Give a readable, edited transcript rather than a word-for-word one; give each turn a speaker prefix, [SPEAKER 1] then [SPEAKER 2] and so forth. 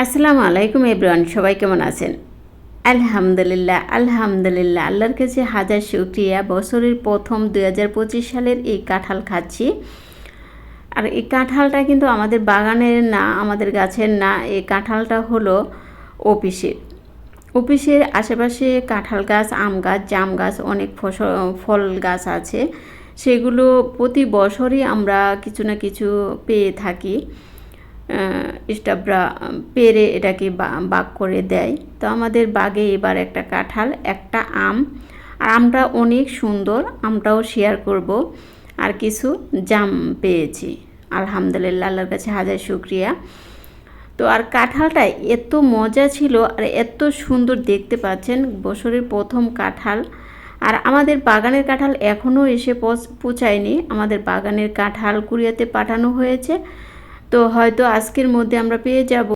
[SPEAKER 1] আসসালামু আলাইকুম এভরিওয়ান, সবাই কেমন আছেন? আলহামদুলিল্লাহ আলহামদুলিল্লাহ, আল্লাহর কাছে হাজার শুকরিয়া। বছরের প্রথম 2025 সালের এই কাঁঠাল খাচ্ছি। আর এই কাঁঠালটা কিন্তু আমাদের বাগানের না, আমাদের গাছের না। এই কাঁঠালটা হলো অফিসের। অফিসের আশেপাশে কাঁঠাল গাছ, আম গাছ, জাম গাছ, অনেক ফল গাছ আছে। সেগুলো প্রতি বছরই আমরা কিছু না কিছু পেয়ে থাকি। স্টাফরা পেরে এটাকে বাগ করে দেয়। তো আমাদের বাগে এবার একটা কাঁঠাল, একটা আম, আর আমটা অনেক সুন্দর, আমটাও শেয়ার করব। আর কিছু জাম পেয়েছি। আলহামদুলিল্লাহ, আল্লাহর কাছে হাজার শুকরিয়া। তো আর কাঁঠালটা এত মজা ছিল আর এত সুন্দর, দেখতে পাচ্ছেন বছরের প্রথম কাঁঠাল। আর আমাদের বাগানের কাঁঠাল এখনও এসে পৌঁছায়নি। আমাদের বাগানের কাঁঠাল কুরিয়াতে পাঠানো হয়েছে, তো হয়তো আজকের মধ্যে আমরা পেয়ে যাব।